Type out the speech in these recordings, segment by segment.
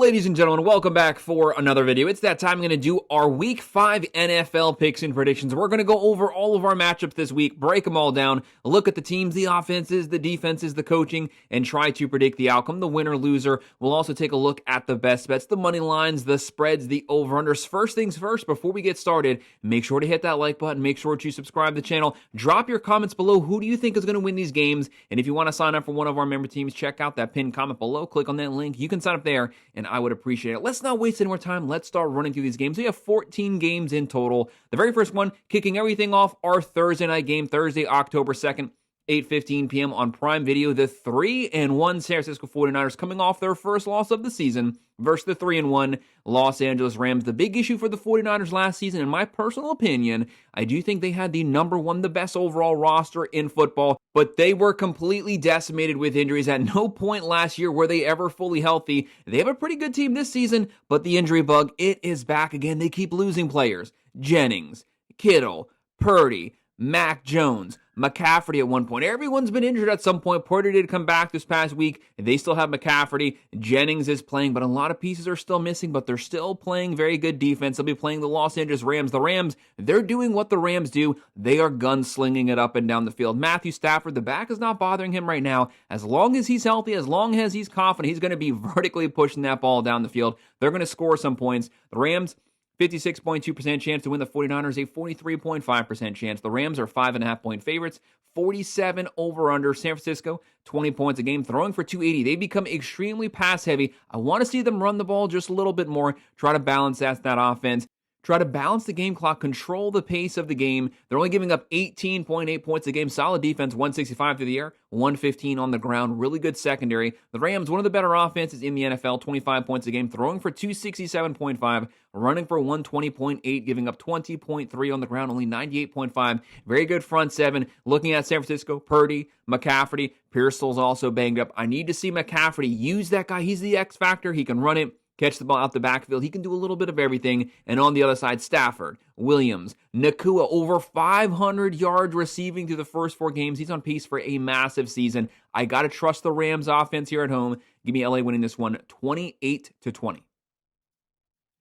Ladies and gentlemen, welcome back for another video. It's that time. I'm going to do our Week 5 NFL picks and predictions. We're going to go over all of our matchups this week, break them all down, look at the teams, the offenses, the defenses, the coaching, and try to predict the outcome, the winner, loser. We'll also take a look at the best bets, the money lines, the spreads, the over-unders. First things first, before we get started, make sure to hit that like button. Make sure to subscribe to the channel. Drop your comments below. Who do you think is going to win these games? And if you want to sign up for one of our member teams, check out that pinned comment below. Click on that link. You can sign up there, and I would appreciate it. Let's not waste any more time. Let's start running through these games. We have 14 games in total. The very first one, kicking everything off, our Thursday night game, Thursday, October 2nd, 8:15 p.m. on Prime Video. The 3-1 San Francisco 49ers coming off their first loss of the season versus the 3-1 Los Angeles Rams. The big issue for the 49ers last season, in my personal opinion, I do think they had the number one, the best overall roster in football, but they were completely decimated with injuries. At no point last year were they ever fully healthy. They have a pretty good team this season, but the injury bug, it is back again. They keep losing players. Jennings, Kittle, Purdy, Mac Jones, McCaffrey at one point. Everyone's been injured at some point. Purdy did come back this past week. They still have McCaffrey. Jennings is playing, but a lot of pieces are still missing, but they're still playing very good defense. They'll be playing the Los Angeles Rams. The Rams, they're doing what the Rams do. They are gunslinging it up and down the field. Matthew Stafford, the back is not bothering him right now. As long as he's healthy, as long as he's confident, he's going to be vertically pushing that ball down the field. They're going to score some points. The Rams, 56.2% chance to win. The 49ers, a 43.5% chance. The Rams are 5.5-point favorites. 47 over-under. San Francisco, 20 points a game, throwing for 280. They become extremely pass-heavy. I want to see them run the ball just a little bit more, try to balance that offense. Try to balance the game clock, control the pace of the game. They're only giving up 18.8 points a game. Solid defense, 165 through the air, 115 on the ground. Really good secondary. The Rams, one of the better offenses in the NFL, 25 points a game, throwing for 267.5, running for 120.8, giving up 20.3 on the ground, only 98.5. Very good front seven. Looking at San Francisco, Purdy, McCaffrey, Pearsall's also banged up. I need to see McCaffrey use that guy. He's the X factor. He can run it, catch the ball out the backfield. He can do a little bit of everything. And on the other side, Stafford, Williams, Nakua, over 500 yards receiving through the first 4 games. He's on pace for a massive season. I got to trust the Rams offense here at home. Give me LA winning this one 28-20.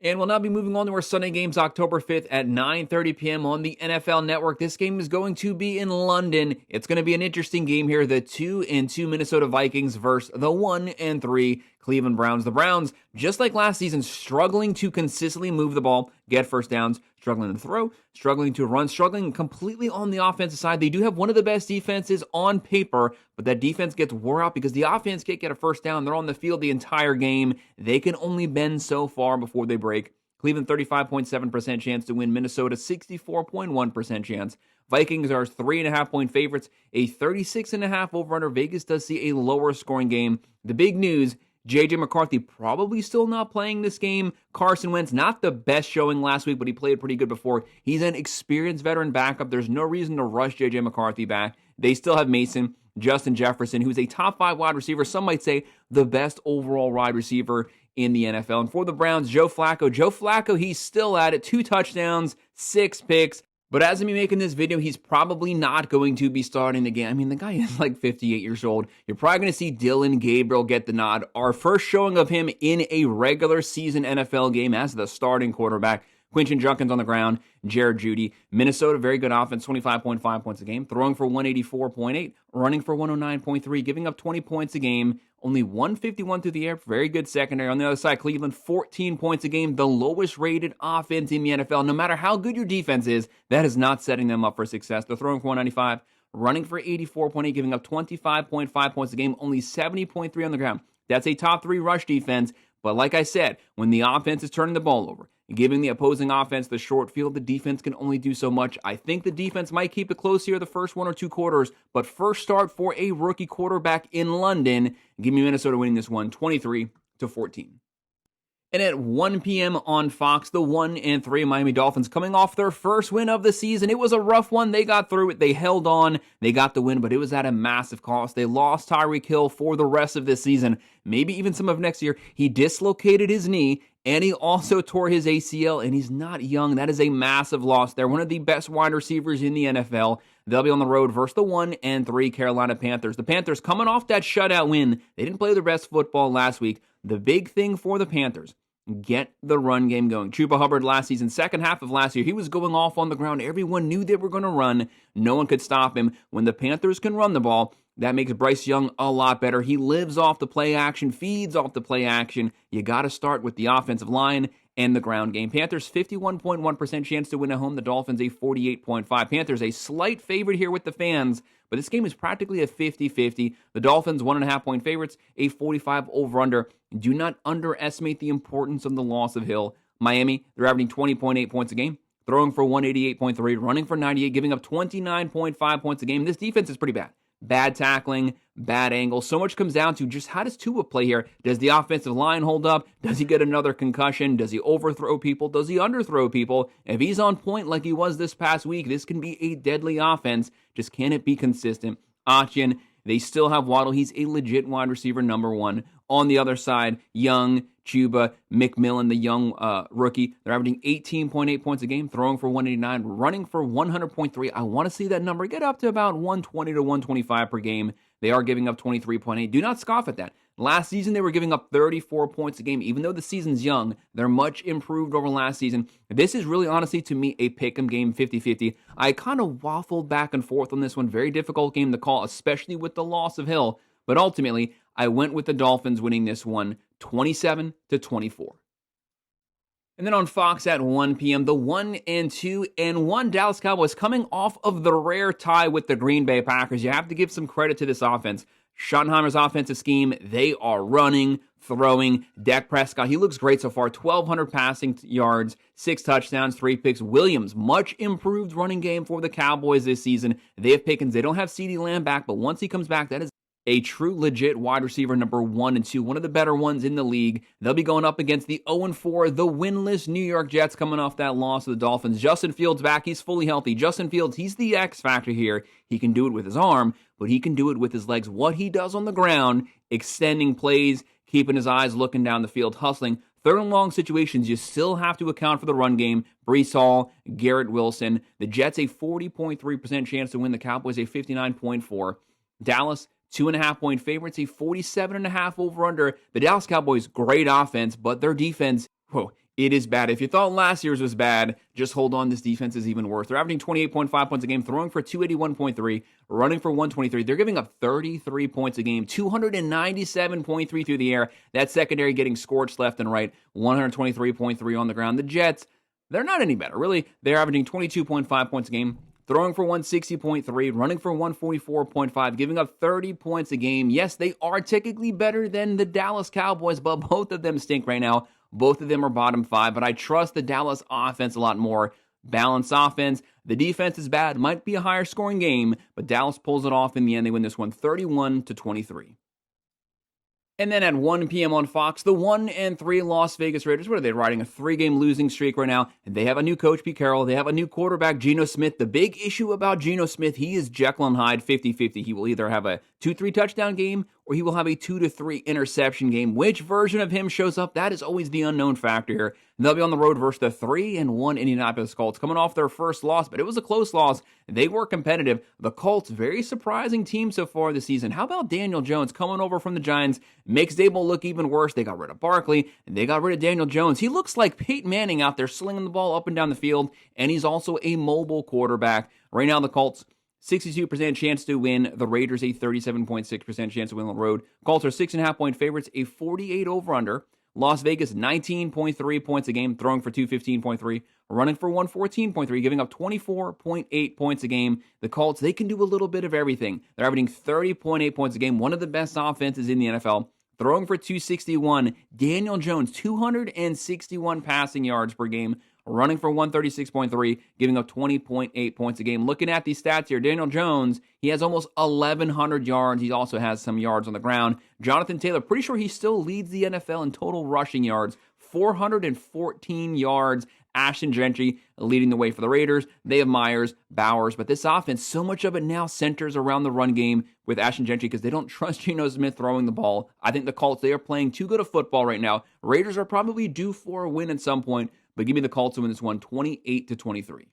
And we'll now be moving on to our Sunday games, October 5th at 9:30 p.m. on the NFL Network. This game is going to be in London. It's going to be an interesting game here. The 2-2 Minnesota Vikings versus the 1-3 Cleveland Browns. The Browns, just like last season, struggling to consistently move the ball, get first downs, struggling to throw, struggling to run, struggling completely on the offensive side. They do have one of the best defenses on paper, but that defense gets wore out because the offense can't get a first down. They're on the field the entire game. They can only bend so far before they break. Cleveland, 35.7% chance to win. Minnesota, 64.1% chance. Vikings are 3.5-point favorites. A 36.5 over-under. Vegas does see a lower scoring game. The big news, J.J. McCarthy probably still not playing this game. Carson Wentz, not the best showing last week, but he played pretty good before. He's an experienced veteran backup. There's no reason to rush J.J. McCarthy back. They still have Mason, Justin Jefferson, who's a top 5 wide receiver. Some might say the best overall wide receiver in the NFL. And for the Browns, Joe Flacco, he's still at it. 2 touchdowns, 6 picks. But as I'm making this video, he's probably not going to be starting the game. I mean, the guy is like 58 years old. You're probably going to see Dylan Gabriel get the nod. Our first showing of him in a regular season NFL game as the starting quarterback. Quinton Junkins on the ground, Jared Jeudy. Minnesota, very good offense, 25.5 points a game, throwing for 184.8, running for 109.3, giving up 20 points a game, only 151 through the air, very good secondary. On the other side, Cleveland, 14 points a game, the lowest rated offense in the NFL. No matter how good your defense is, that is not setting them up for success. They're throwing for 195, running for 84.8, giving up 25.5 points a game, only 70.3 on the ground. That's a top 3 rush defense. But like I said, when the offense is turning the ball over, giving the opposing offense the short field, the defense can only do so much. I think the defense might keep it close here the first 1 or 2 quarters, but first start for a rookie quarterback in London. Give me Minnesota winning this one 23-14. And at 1 p.m. on Fox, the 1-3 Miami Dolphins coming off their first win of the season. It was a rough one. They got through it. They held on. They got the win, but it was at a massive cost. They lost Tyreek Hill for the rest of this season, maybe even some of next year. He dislocated his knee And he also tore his ACL, and he's not young. That is a massive loss there. One of the best wide receivers in the NFL. They'll be on the road versus the 1-3 Carolina Panthers. The Panthers coming off that shutout win. They didn't play their best football last week. The big thing for the Panthers, get the run game going. Chuba Hubbard last season, second half of last year, he was going off on the ground. Everyone knew they were going to run. No one could stop him. When the Panthers can run the ball, that makes Bryce Young a lot better. He lives off the play action, feeds off the play action. You got to start with the offensive line and the ground game. Panthers 51.1% chance to win at home. The Dolphins a 48.5%. Panthers a slight favorite here with the fans, but this game is practically a 50-50. The Dolphins 1.5-point favorites, a 45 over-under. Do not underestimate the importance of the loss of Hill. Miami, they're averaging 20.8 points a game, throwing for 188.3, running for 98, giving up 29.5 points a game. This defense is pretty bad. Bad tackling, bad angle. So much comes down to just how does Tua play here? Does the offensive line hold up? Does he get another concussion? Does he overthrow people? Does he underthrow people? If he's on point like he was this past week, this can be a deadly offense. Just can it be consistent? Etienne, they still have Waddle. He's a legit wide receiver number one. On the other side, Young, Chuba, McMillan, the young rookie, they're averaging 18.8 points a game, throwing for 189, running for 100.3. I want to see that number get up to about 120 to 125 per game. They are giving up 23.8. Do not scoff at that. Last season, they were giving up 34 points a game. Even though the season's young, they're much improved over last season. This is really, honestly, to me, a pick'em game, 50-50. I kind of waffled back and forth on this one. Very difficult game to call, especially with the loss of Hill. But ultimately, I went with the Dolphins winning this one 27-24. And then on Fox at 1 p.m., the 1-2-1 Dallas Cowboys coming off of the rare tie with the Green Bay Packers. You have to give some credit to this offense. Schottenheimer's offensive scheme, they are running, throwing. Dak Prescott, he looks great so far. 1,200 passing yards, 6 touchdowns, 3 picks. Williams, much improved running game for the Cowboys this season. They have Pickens. They don't have CeeDee Lamb back, but once he comes back, that is a true legit wide receiver number 1 and 2, one of the better ones in the league. They'll be going up against the 0-4, the winless New York Jets coming off that loss to the Dolphins. Justin Fields back. He's fully healthy. Justin Fields, he's the X factor here. He can do it with his arm, but he can do it with his legs. What he does on the ground, extending plays, keeping his eyes looking down the field, hustling. Third and long situations, you still have to account for the run game. Breece Hall, Garrett Wilson. The Jets a 40.3% chance to win. The Cowboys a 59.4%. Dallas, 2.5-point favorites, a 47.5 over-under. The Dallas Cowboys, great offense, but their defense, it is bad. If you thought last year's was bad, just hold on. This defense is even worse. They're averaging 28.5 points a game, throwing for 281.3, running for 123. They're giving up 33 points a game, 297.3 through the air. That secondary getting scorched left and right, 123.3 on the ground. The Jets, they're not any better, really. They're averaging 22.5 points a game, throwing for 160.3, running for 144.5, giving up 30 points a game. Yes, they are technically better than the Dallas Cowboys, but both of them stink right now. Both of them are bottom 5, but I trust the Dallas offense a lot more. Balanced offense. The defense is bad. Might be a higher scoring game, but Dallas pulls it off in the end. They win this one 31-23. And then at 1 p.m. on Fox, the 1-3 Las Vegas Raiders. What are they riding? A 3-game losing streak right now. And they have a new coach, Pete Carroll. They have a new quarterback, Geno Smith. The big issue about Geno Smith, he is Jekyll and Hyde 50-50. He will either have a 2-3 touchdown game or he will have a 2-3 interception game. Which version of him shows up? That is always the unknown factor here. They'll be on the road versus the 3-1 Indianapolis Colts, coming off their first loss, but it was a close loss. They were competitive. The Colts, very surprising team so far this season. How about Daniel Jones coming over from the Giants? Makes Dable look even worse. They got rid of Barkley, and they got rid of Daniel Jones. He looks like Peyton Manning out there slinging the ball up and down the field, and he's also a mobile quarterback. Right now, the Colts, 62% chance to win. The Raiders, a 37.6% chance to win on the road. Colts are 6.5-point favorites, a 48 over-under. Las Vegas, 19.3 points a game, throwing for 215.3, running for 114.3, giving up 24.8 points a game. The Colts, they can do a little bit of everything. They're averaging 30.8 points a game, one of the best offenses in the NFL, throwing for 261. Daniel Jones, 261 passing yards per game, running for 136.3, giving up 20.8 points a game. Looking at these stats here, Daniel Jones, he has almost 1,100 yards. He also has some yards on the ground. Jonathan Taylor, pretty sure he still leads the NFL in total rushing yards, 414 yards Ashton Gentry leading the way for the Raiders. They have Myers, Bowers, but this offense, so much of it now centers around the run game with Ashton Gentry because they don't trust Geno Smith throwing the ball. I think the Colts, they are playing too good of football right now. Raiders are probably due for a win at some point, but give me the Colts to win this one 28-23.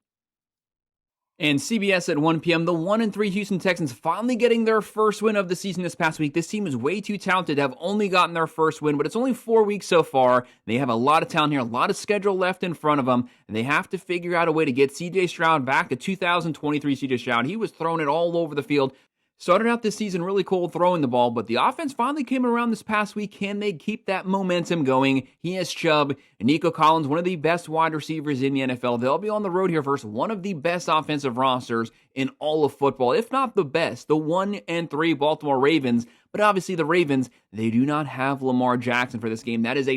And CBS at 1 p.m., the 1-3 Houston Texans finally getting their first win of the season this past week. This team is way too talented to have only gotten their first win, but it's only 4 weeks so far. They have a lot of talent here, a lot of schedule left in front of them, and they have to figure out a way to get C.J. Stroud back to 2023 C.J. Stroud. He was throwing it all over the field. Started out this season really cold throwing the ball, but the offense finally came around this past week. Can they keep that momentum going? He has Chubb, Nico Collins, one of the best wide receivers in the NFL. They'll be on the road here versus one of the best offensive rosters in all of football, if not the best, the 1-3 Baltimore Ravens. But obviously the Ravens, they do not have Lamar Jackson for this game. That is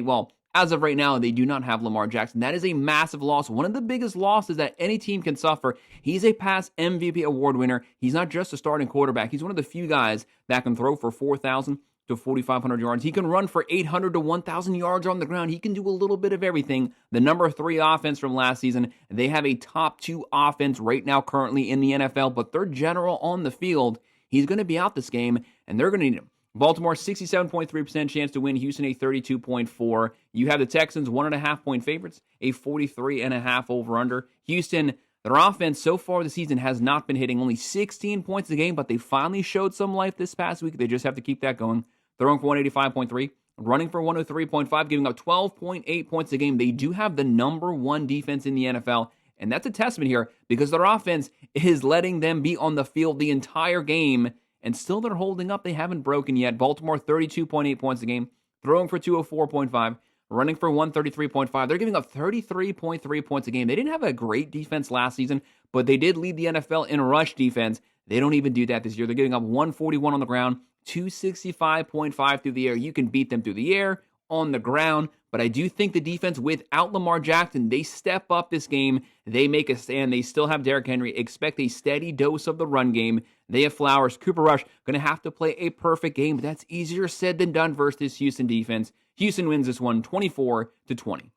as of right now, they do not have Lamar Jackson. That is a massive loss. One of the biggest losses that any team can suffer. He's a past MVP award winner. He's not just a starting quarterback. He's one of the few guys that can throw for 4,000 to 4,500 yards. He can run for 800 to 1,000 yards on the ground. He can do a little bit of everything. The number 3 offense from last season, they have a top 2 offense right now currently in the NFL, but their general on the field, he's going to be out this game, and they're going to need him. Baltimore, 67.3% chance to win. Houston, a 32.4%. You have the Texans, 1.5-point favorites, a 43.5 over-under. Houston, their offense so far this season has not been hitting, only 16 points a game, but they finally showed some life this past week. They just have to keep that going. Throwing for 185.3, running for 103.5, giving up 12.8 points a game. They do have the number 1 defense in the NFL, and that's a testament here because their offense is letting them be on the field the entire game. And still they're holding up. They haven't broken yet. Baltimore, 32.8 points a game. Throwing for 204.5. Running for 133.5. They're giving up 33.3 points a game. They didn't have a great defense last season, but they did lead the NFL in rush defense. They don't even do that this year. They're giving up 141 on the ground, 265.5 through the air. You can beat them through the air, on the ground, but I do think the defense without Lamar Jackson, they step up this game. They make a stand. They still have Derrick Henry. Expect a steady dose of the run game. They have Flowers. Cooper Rush going to have to play a perfect game, but that's easier said than done versus this Houston defense. Houston wins this one 24-20.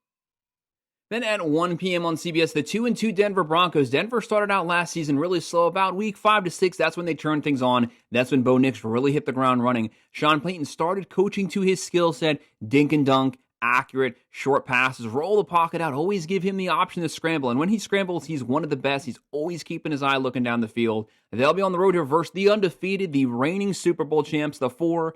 Then at 1 p.m. on CBS, the 2-2 Denver Broncos. Denver started out last season really slow. About week 5 to 6, that's when they turned things on. That's when Bo Nix really hit the ground running. Sean Payton started coaching to his skill set. Dink and dunk, accurate, short passes, roll the pocket out. Always give him the option to scramble. And when he scrambles, he's one of the best. He's always keeping his eye looking down the field. They'll be on the road here versus the undefeated, the reigning Super Bowl champs, the 4-0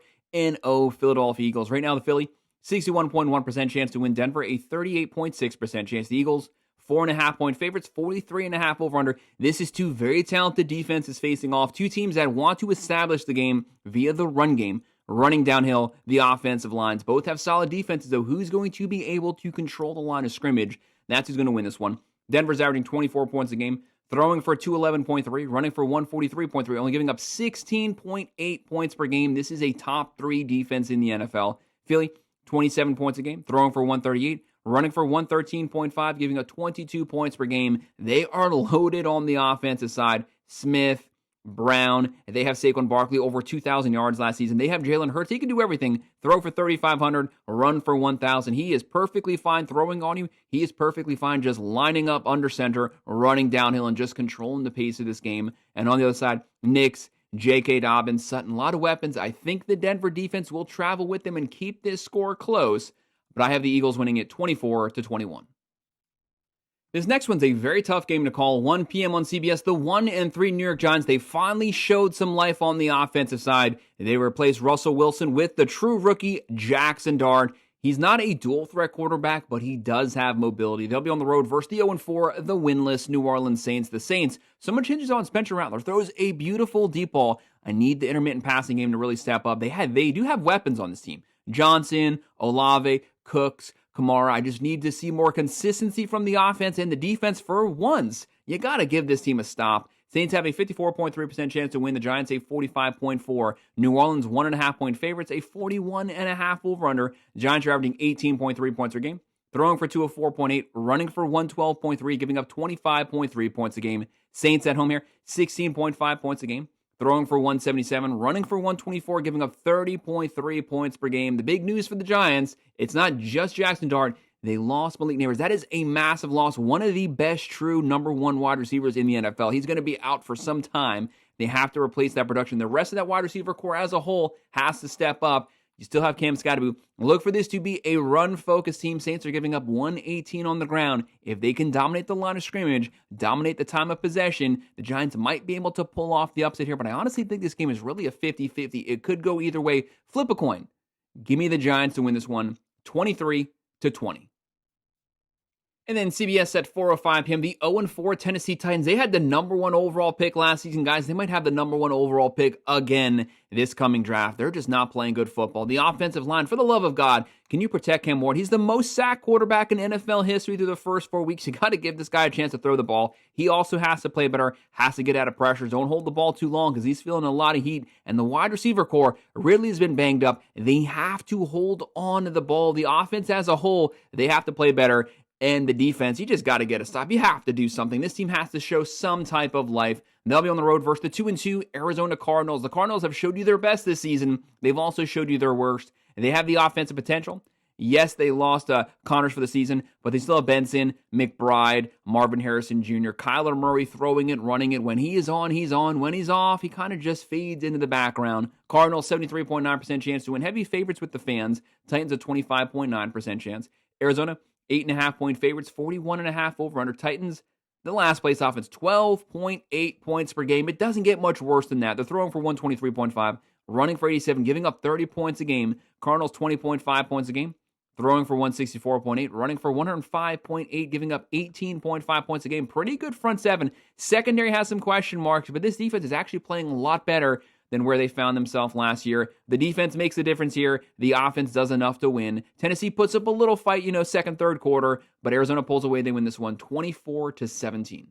Philadelphia Eagles. Right now, the Philly, 61.1% chance to win. Denver, a 38.6% chance. The Eagles, 4.5-point favorites, 43.5 over-under. This is two very talented defenses facing off. Two teams that want to establish the game via the run game, running downhill the offensive lines. Both have solid defenses, though. Who's going to be able to control the line of scrimmage? That's who's going to win this one. Denver's averaging 24 points a game, throwing for 211.3, running for 143.3, only giving up 16.8 points per game. This is a top 3 defense in the NFL. Philly, 27 points a game, throwing for 138, running for 113.5, giving up 22 points per game. They are loaded on the offensive side. Smith, Brown, they have Saquon Barkley over 2,000 yards last season. They have Jalen Hurts. He can do everything. Throw for 3,500, run for 1,000. He is perfectly fine throwing on you. He is perfectly fine just lining up under center, running downhill, and just controlling the pace of this game. And on the other side, Knicks, J.K. Dobbins, Sutton, a lot of weapons. I think the Denver defense will travel with them and keep this score close, but I have the Eagles winning it 24-21. This next one's a very tough game to call. 1 p.m. on CBS, the 1-3 New York Giants. They finally showed some life on the offensive side. They replaced Russell Wilson with the true rookie, Jackson Dart. He's not a dual-threat quarterback, but he does have mobility. They'll be on the road versus the 0-4, the winless New Orleans Saints. The Saints, so much hinges on Spencer Rattler. Throws a beautiful deep ball. I need the intermittent passing game to really step up. They do have weapons on this team. Johnson, Olave, Cooks, Kamara. I just need to see more consistency from the offense and the defense for once. You got to give this team a stop. Saints have a 54.3% chance to win. The Giants a 45.4%. New Orleans 1.5-point favorites, a 41.5 over-under. Giants are averaging 18.3 points per game, throwing for 204.8, running for 112.3, giving up 25.3 points a game. Saints at home here, 16.5 points a game, throwing for 177, running for 124, giving up 30.3 points per game. The big news for the Giants, it's not just Jackson Dart. They lost Malik Neighbors. That is a massive loss. One of the best true number one wide receivers in the NFL. He's going to be out for some time. They have to replace that production. The rest of that wide receiver core as a whole has to step up. You still have Cam Scottaboo. Look for this to be a run-focused team. Saints are giving up 118 on the ground. If they can dominate the line of scrimmage, dominate the time of possession, the Giants might be able to pull off the upset here. But I honestly think this game is really a 50-50. It could go either way. Flip a coin. Give me the Giants to win this one, 23-20. And then CBS at 4:05 p.m., the 0-4 Tennessee Titans. They had the number one overall pick last season, guys. They might have the number one overall pick again this coming draft. They're just not playing good football. The offensive line, for the love of God, can you protect Cam Ward? He's the most sacked quarterback in NFL history through the first 4 weeks. You got to give this guy a chance to throw the ball. He also has to play better, has to get out of pressure. Don't hold the ball too long because he's feeling a lot of heat. And the wide receiver core really has been banged up. They have to hold on to the ball. The offense as a whole, they have to play better. And the defense, you just got to get a stop. You have to do something. This team has to show some type of life. They'll be on the road versus the 2-2 Arizona Cardinals. The Cardinals have showed you their best this season. They've also showed you their worst. They have the offensive potential. Yes, they lost Connors for the season, but they still have Benson, McBride, Marvin Harrison Jr., Kyler Murray throwing it, running it. When he is on, he's on. When he's off, he kind of just fades into the background. Cardinals, 73.9% chance to win. Heavy favorites with the fans. Titans, a 25.9% chance. Arizona, 8.5-point favorites, 41.5 over under. Titans, the last place offense, 12.8 points per game. It doesn't get much worse than that. They're throwing for 123.5, running for 87, giving up 30 points a game. Cardinals, 20.5 points a game, throwing for 164.8, running for 105.8, giving up 18.5 points a game. Pretty good front seven. Secondary has some question marks, but this defense is actually playing a lot better than where they found themselves last year. The defense makes the difference here. The offense does enough to win. Tennessee puts up a little fight, second, third quarter, but Arizona pulls away. They win this one 24-17.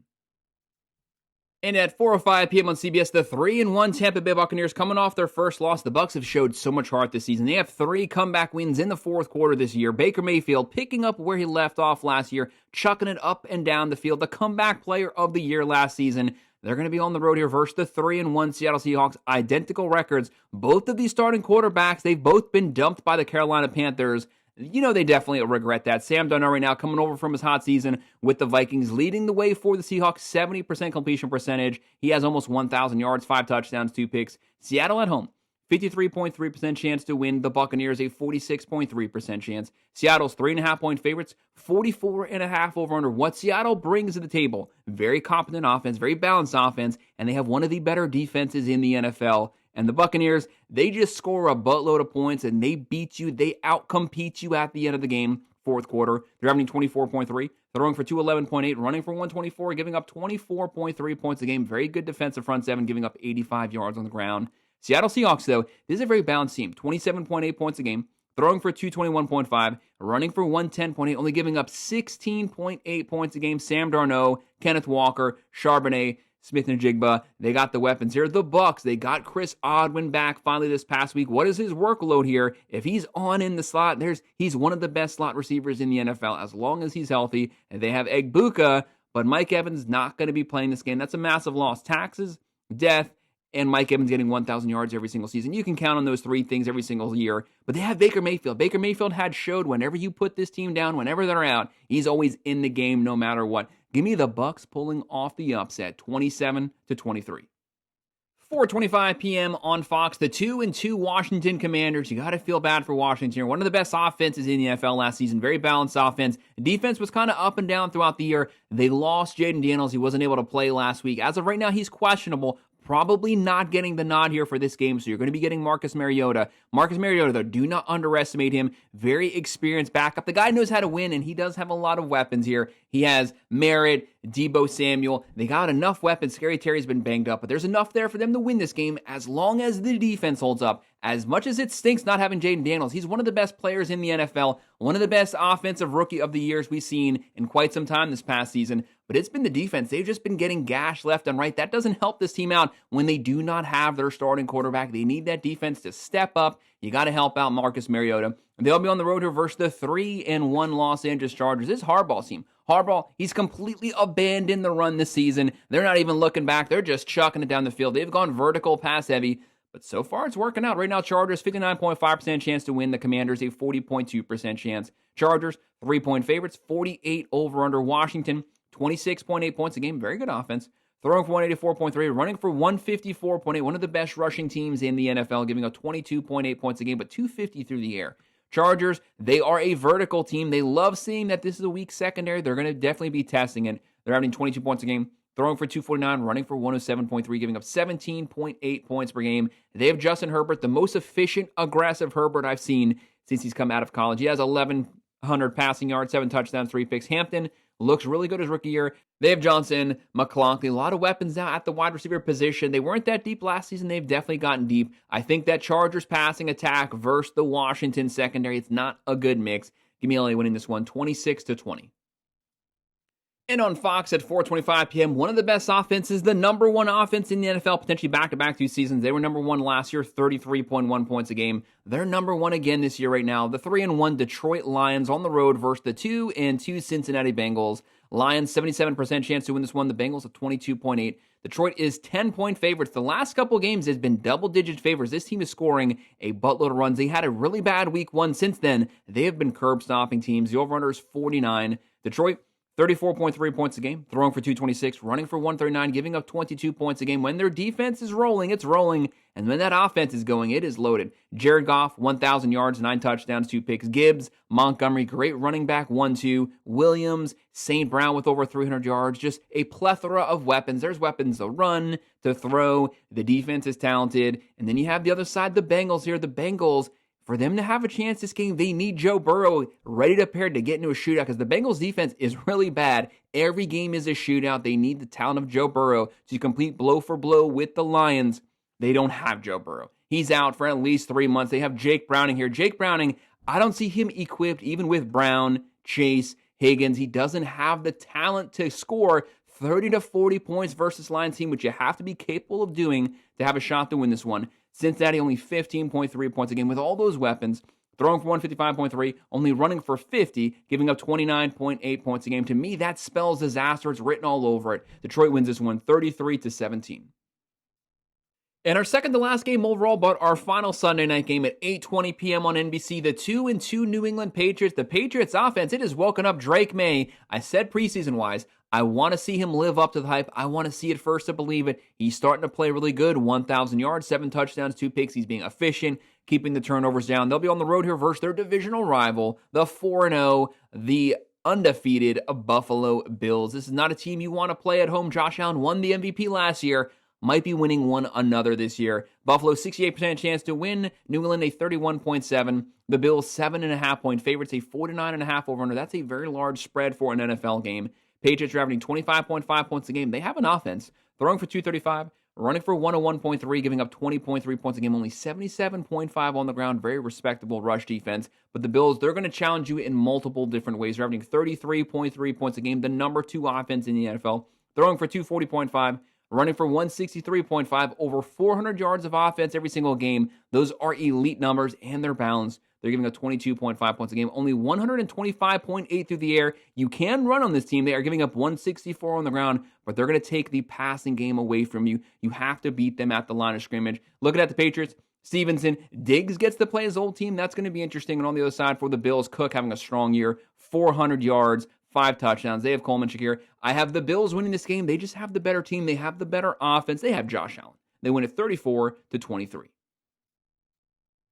And at 4:05 p.m. on CBS, the 3-1 Tampa Bay Buccaneers coming off their first loss. The Bucs have showed so much heart this season. They have 3 comeback wins in the fourth quarter this year. Baker Mayfield picking up where he left off last year, chucking it up and down the field. The comeback player of the year last season. They're going to be on the road here versus the 3-1 Seattle Seahawks. Identical records. Both of these starting quarterbacks, they've both been dumped by the Carolina Panthers. They definitely regret that. Sam Darnold right now coming over from his hot season with the Vikings, leading the way for the Seahawks, 70% completion percentage. He has almost 1,000 yards, 5 touchdowns, 2 picks. Seattle at home, 53.3% chance to win. The Buccaneers, a 46.3% chance. Seattle's 3.5-point favorites, 44.5 over under. What Seattle brings to the table, very competent offense, very balanced offense, and they have one of the better defenses in the NFL. And the Buccaneers, they just score a buttload of points, and they beat you. They outcompete you at the end of the game, fourth quarter. They're averaging 24.3, throwing for 211.8, running for 124, giving up 24.3 points a game. Very good defensive front seven, giving up 85 yards on the ground. Seattle Seahawks, though, this is a very balanced team. 27.8 points a game, throwing for 221.5, running for 110.8, only giving up 16.8 points a game. Sam Darnold, Kenneth Walker, Charbonnet, Smith and Jigba, they got the weapons here. The Bucs, they got Chris Godwin back finally this past week. What is his workload here? If he's on in the slot, he's one of the best slot receivers in the NFL as long as he's healthy. And they have Egbuka, but Mike Evans not going to be playing this game. That's a massive loss. Taxes, death, and Mike Evans getting 1,000 yards every single season. You can count on those 3 things every single year. But they have Baker Mayfield. Baker Mayfield had showed whenever you put this team down, whenever they're out, he's always in the game no matter what. Give me the Bucs pulling off the upset, 27-23. 4:25 p.m. on Fox, the 2-2 Washington Commanders. You got to feel bad for Washington. One of the best offenses in the NFL last season. Very balanced offense. Defense was kind of up and down throughout the year. They lost Jaden Daniels. He wasn't able to play last week. As of right now, he's questionable. Probably not getting the nod here for this game, so you're going to be getting Marcus Mariota. Marcus Mariota, though, do not underestimate him. Very experienced backup. The guy knows how to win, and he does have a lot of weapons here. He has Merritt, Deebo Samuel. They got enough weapons. Scary Terry's been banged up, but there's enough there for them to win this game as long as the defense holds up. As much as it stinks not having Jaden Daniels, he's one of the best players in the NFL, one of the best offensive rookie of the years we've seen in quite some time this past season. But it's been the defense. They've just been getting gashed left and right. That doesn't help this team out when they do not have their starting quarterback. They need that defense to step up. You got to help out Marcus Mariota. They'll be on the road here versus the 3-1 Los Angeles Chargers. This is Harbaugh's team. Harbaugh, he's completely abandoned the run this season. They're not even looking back. They're just chucking it down the field. They've gone vertical, pass heavy. But so far, it's working out. Right now, Chargers, 59.5% chance to win. The Commanders, a 40.2% chance. Chargers, 3-point favorites, 48 over under. Washington, 26.8 points a game. Very good offense. Throwing for 184.3, running for 154.8. One of the best rushing teams in the NFL, giving up 22.8 points a game, but 250 through the air. Chargers, they are a vertical team. They love seeing that this is a weak secondary. They're going to definitely be testing it. They're having 22 points a game, throwing for 249, running for 107.3, giving up 17.8 points per game. They have Justin Herbert, the most efficient, aggressive Herbert I've seen since he's come out of college. He has 1,100 passing yards, 7 touchdowns, 3 picks. Hampton looks really good his rookie year. They have Johnson, McClonkey, a lot of weapons now at the wide receiver position. They weren't that deep last season. They've definitely gotten deep. I think that Chargers passing attack versus the Washington secondary, it's not a good mix. Give me LA winning this one, 26-20. And on Fox at 4:25 p.m., one of the best offenses, the number one offense in the NFL, potentially back-to-back 2 seasons. They were number one last year, 33.1 points a game. They're number one again this year right now. The 3-1 Detroit Lions on the road versus the 2-2 Cincinnati Bengals. Lions, 77% chance to win this one. The Bengals at 22.8. Detroit is 10-point favorites. The last couple games has been double-digit favors. This team is scoring a buttload of runs. They had a really bad week 1. Since then, they have been curb-stomping teams. The over-under is 49. Detroit, 34.3 points a game, throwing for 226, running for 139, giving up 22 points a game. When their defense is rolling, it's rolling. And when that offense is going, it is loaded. Jared Goff, 1,000 yards, 9 touchdowns, 2 picks. Gibbs, Montgomery, great running back, 1-2. Williams, St. Brown with over 300 yards. Just a plethora of weapons. There's weapons to run, to throw. The defense is talented. And then you have the other side, the Bengals here. The Bengals, for them to have a chance this game, they need Joe Burrow ready to pair to get into a shootout because the Bengals defense is really bad. Every game is a shootout. They need the talent of Joe Burrow to complete blow for blow with the Lions. They don't have Joe Burrow. He's out for at least 3 months. They have Jake Browning here. Jake Browning, I don't see him equipped even with Brown, Chase, Higgins. He doesn't have the talent to score 30 to 40 points versus Lions team, which you have to be capable of doing to have a shot to win this one. Cincinnati only 15.3 points a game with all those weapons, throwing for 155.3, only running for 50, giving up 29.8 points a game. To me, that spells disaster. It's written all over it. Detroit wins this one 33-17. And our second to last game overall, but our final Sunday night game at 8:20 p.m. on NBC, the 2-2 New England Patriots. The Patriots offense, it has woken up Drake May. I said preseason-wise, I want to see him live up to the hype. I want to see it first to believe it. He's starting to play really good. 1,000 yards, 7 touchdowns, 2 picks. He's being efficient, keeping the turnovers down. They'll be on the road here versus their divisional rival, the 4-0, the undefeated Buffalo Bills. This is not a team you want to play at home. Josh Allen won the MVP last year. Might be winning one another this year. Buffalo, 68% chance to win. New England, a 31.7. The Bills, 7.5-point favorites, a 49.5 over-under. That's a very large spread for an NFL game. Patriots are averaging 25.5 points a game. They have an offense. Throwing for 235, running for 101.3, giving up 20.3 points a game. Only 77.5 on the ground. Very respectable rush defense. But the Bills, they're going to challenge you in multiple different ways. They're averaging 33.3 points a game. The number 2 offense in the NFL. Throwing for 240.5. Running for 163.5, over 400 yards of offense every single game. Those are elite numbers, and they're balanced. They're giving up 22.5 points a game, only 125.8 through the air. You can run on this team. They are giving up 164 on the ground, but they're going to take the passing game away from you. You have to beat them at the line of scrimmage. Looking at the Patriots, Stevenson, Diggs gets to play his old team. That's going to be interesting. And on the other side for the Bills, Cook having a strong year, 400 yards, 5 touchdowns. They have Coleman, Shakir. I have the Bills winning this game. They just have the better team. They have the better offense. They have Josh Allen. They win it 34-23.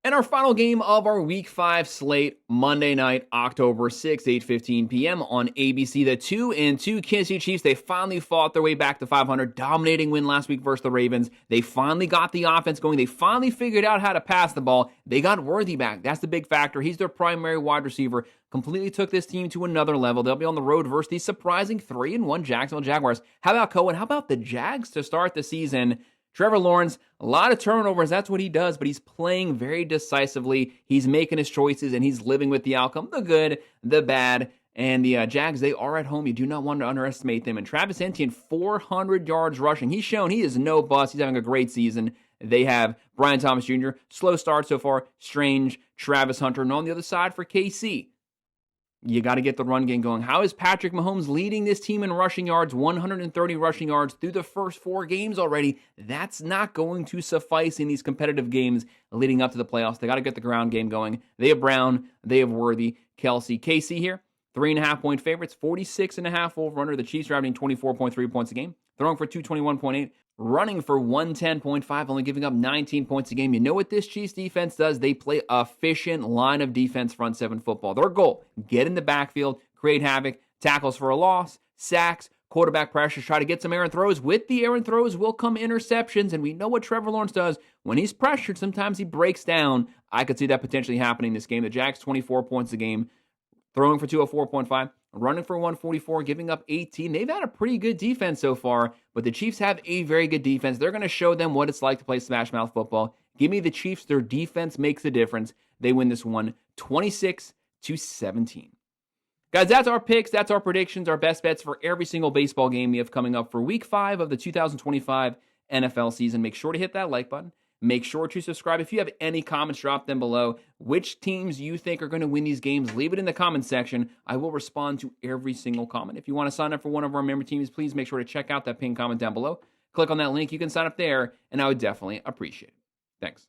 And our final game of our Week 5 slate, Monday night, October 6, 8:15 p.m. on ABC. The 2-2 Kansas City Chiefs, they finally fought their way back to 500, dominating win last week versus the Ravens. They finally got the offense going. They finally figured out how to pass the ball. They got Worthy back. That's the big factor. He's their primary wide receiver. Completely took this team to another level. They'll be on the road versus the surprising 3-1 Jacksonville Jaguars. How about Cohen? How about the Jags to start the season? Trevor Lawrence, a lot of turnovers. That's what he does, but he's playing very decisively. He's making his choices, and he's living with the outcome, the good, the bad. And the Jags, they are at home. You do not want to underestimate them. And Travis Etienne, 400 yards rushing. He's shown he is no bust. He's having a great season. They have Brian Thomas Jr., slow start so far, Strange, Travis Hunter, and on the other side for KC, You got to get the run game going. How is Patrick Mahomes leading this team in rushing yards, 130 rushing yards through the first 4 games already? That's not going to suffice in these competitive games leading up to the playoffs. They got to get the ground game going. They have Brown, they have Worthy, Kelsey. KC here, 3.5-point favorites, 46.5 over-under. The Chiefs are averaging 24.3 points a game, throwing for 221.8. Running for 110.5, only giving up 19 points a game. You know what this Chiefs defense does? They play efficient line of defense front 7 football. Their goal, get in the backfield, create havoc, tackles for a loss, sacks, quarterback pressure, try to get some errant throws. With the errant throws will come interceptions, and we know what Trevor Lawrence does. When he's pressured, sometimes he breaks down. I could see that potentially happening in this game. The Jags, 24 points a game, throwing for 204.5. Running for 144, giving up 18. They've had a pretty good defense so far, but the Chiefs have a very good defense. They're going to show them what it's like to play smash mouth football. Give me the Chiefs. Their defense makes a difference. They win this one 26-17. Guys, that's our picks. That's our predictions, our best bets for every single baseball game we have coming up for week 5 of the 2025 NFL season. Make sure to hit that like button. Make sure to subscribe. If you have any comments, drop them below. Which teams you think are going to win these games, leave it in the comment section. I will respond to every single comment. If you want to sign up for one of our member teams, please make sure to check out that pinned comment down below. Click on that link. You can sign up there, and I would definitely appreciate it. Thanks.